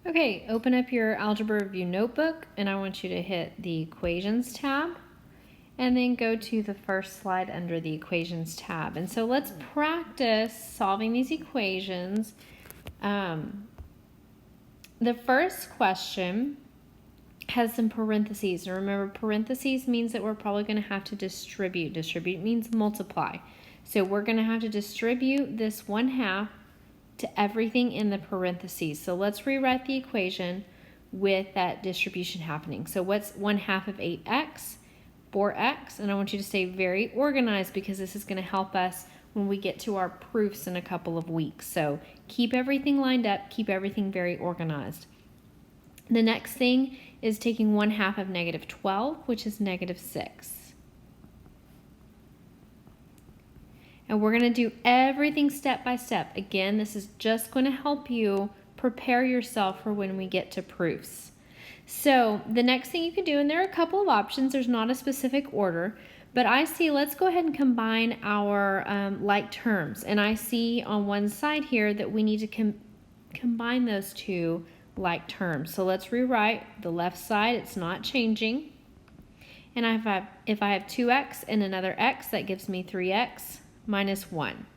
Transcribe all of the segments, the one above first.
Okay, open up your Algebra Review notebook, and I want you to hit the Equations tab, and then go to the first slide under the Equations tab. And so let's practice solving these equations. The first question has some parentheses. And remember, parentheses means that we're probably going to have to distribute. Distribute means multiply. So we're going to have to distribute this 1/2 to everything in the parentheses. So let's rewrite the equation with that distribution happening. So what's 1/2 of 8x? 4x. And I want you to stay very organized because this is going to help us when we get to our proofs in a couple of weeks. So keep everything lined up, keep everything very organized. The next thing is taking 1/2 of -12, which is -6. And we're going to do everything step by step. Again, this is just going to help you prepare yourself for when we get to proofs. So the next thing you can do, and there are a couple of options, there's not a specific order, but I see, let's go ahead and combine our like terms. And I see on one side here that we need to combine those two like terms. So let's rewrite the left side, it's not changing. And if I have 2x and another x, that gives me 3x minus 1.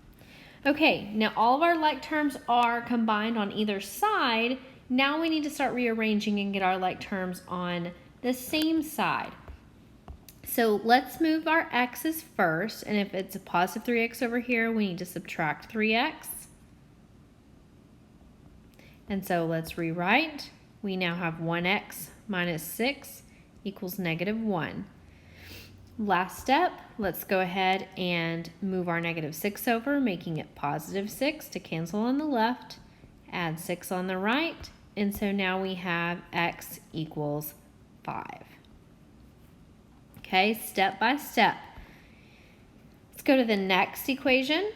Okay, now all of our like terms are combined on either side. Now we need to start rearranging and get our like terms on the same side. So let's move our x's first, and if it's a positive 3x over here, we need to subtract 3x. And so let's rewrite. We now have 1x minus 6 equals -1. Last step, let's go ahead and move our -6 over, making it +6 to cancel on the left, add 6 on the right, and so now we have x equals 5. Okay, step by step. Let's go to the next equation.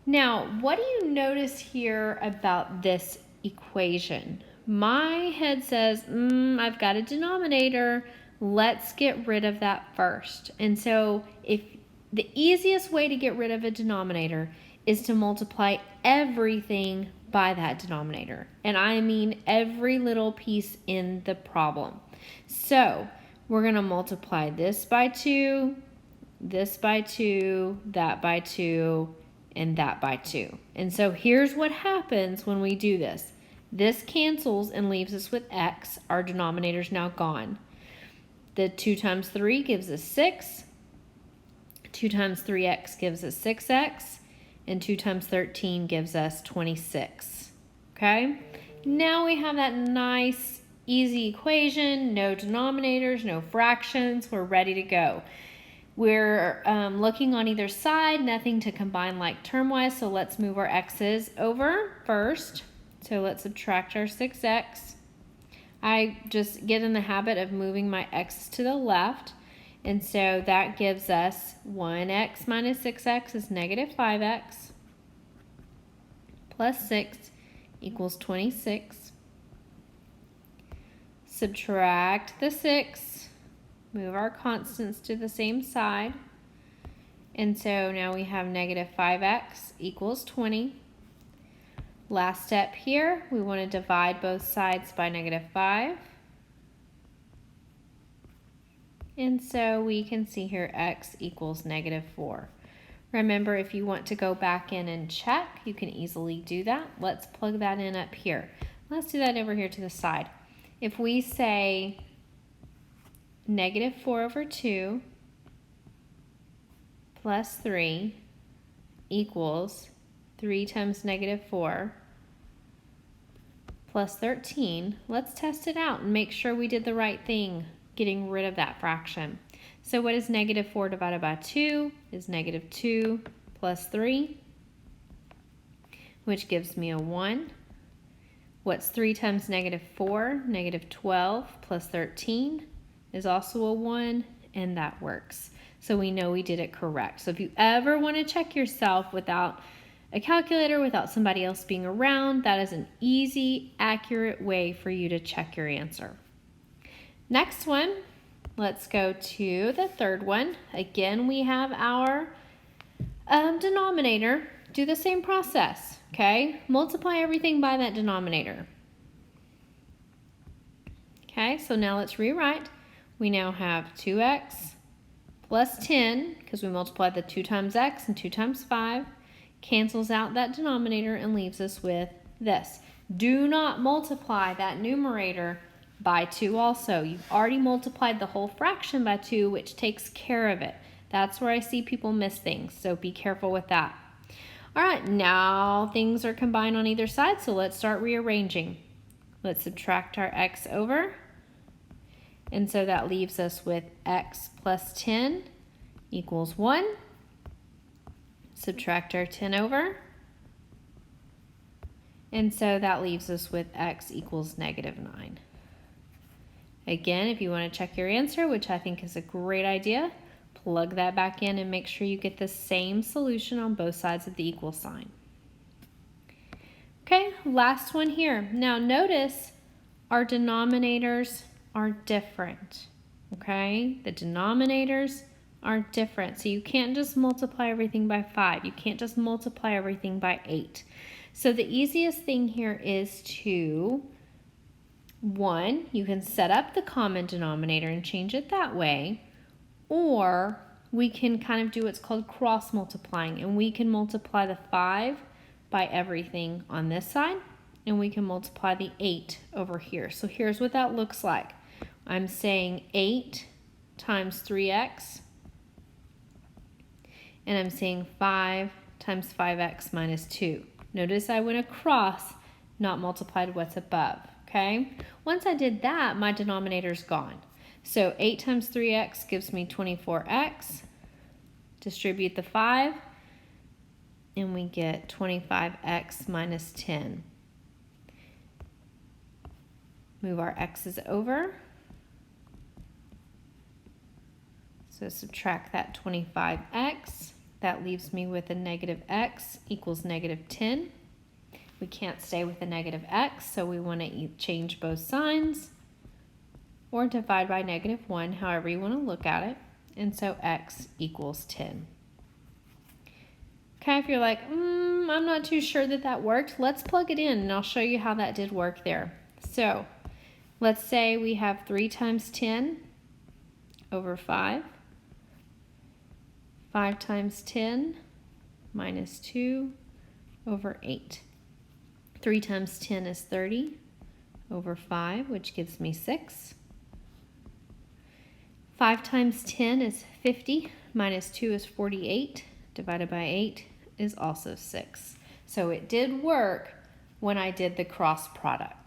Now, what do you notice here about this equation? My head says, I've got a denominator. Let's get rid of that first. And so if the easiest way to get rid of a denominator is to multiply everything by that denominator. And I mean every little piece in the problem. So we're going to multiply this by 2, this by 2, that by 2, and that by 2. And so here's what happens when we do this. This cancels and leaves us with x. Our denominator's now gone. The 2 times 3 gives us 6. 2 times 3x gives us 6x. And 2 times 13 gives us 26. Okay? Now we have that nice, easy equation. No denominators, no fractions. We're ready to go. We're looking on either side, nothing to combine like term-wise, so let's move our x's over first. So let's subtract our 6x. I just get in the habit of moving my x's to the left, and so that gives us 1x minus 6x is -5x plus 6 equals 26. Subtract the 6. Move our constants to the same side. And so now we have -5x equals 20. Last step here, we want to divide both sides by -5. And so we can see here x equals -4. Remember, if you want to go back in and check, you can easily do that. Let's plug that in up here. Let's do that over here to the side. If we say -4 over 2 plus 3 equals 3 times -4 plus 13, let's test it out and make sure we did the right thing, getting rid of that fraction. So what is -4 divided by 2 is -2 plus 3, which gives me a 1. What's 3 times -4? -12 plus 13 is also a 1, and that works. So we know we did it correct. So if you ever want to check yourself without a calculator, without somebody else being around, that is an easy, accurate way for you to check your answer. Next one, let's go to the third one. Again, we have our denominator. Do the same process. Okay, multiply everything by that denominator. Okay, so now let's rewrite. We now have 2x plus 10, because we multiplied the 2 times x and 2 times 5, cancels out that denominator and leaves us with this. Do not multiply that numerator by 2 also. You've already multiplied the whole fraction by 2, which takes care of it. That's where I see people miss things, so be careful with that. All right, now things are combined on either side, so let's start rearranging. Let's subtract our x over. And so that leaves us with x plus 10 equals 1. Subtract our 10 over. And so that leaves us with x equals -9. Again, if you want to check your answer, which I think is a great idea, plug that back in and make sure you get the same solution on both sides of the equal sign. Okay, last one here. Now notice our denominators are different, okay? The denominators are different, so you can't just multiply everything by 5. You can't just multiply everything by 8. So the easiest thing here is to, 1, you can set up the common denominator and change it that way, or we can kind of do what's called cross multiplying, and we can multiply the 5 by everything on this side, and we can multiply the 8 over here. So here's what that looks like. I'm saying 8 times 3x, and I'm saying 5 times 5x minus 2. Notice I went across, not multiplied what's above, okay? Once I did that, my denominator's gone. So 8 times 3x gives me 24x. Distribute the 5, and we get 25x minus 10. Move our x's over. So subtract that 25x. That leaves me with a -x equals -10. We can't stay with a -x, so we want to change both signs or divide by -1, however you want to look at it. And so x equals 10. Okay, if you're like, I'm not too sure that that worked, let's plug it in and I'll show you how that did work there. So let's say we have 3 times 10 over 5. 5 times 10 minus 2 over 8. 3 times 10 is 30 over 5, which gives me 6. 5 times 10 is 50, minus 2 is 48, divided by 8 is also 6. So it did work when I did the cross products.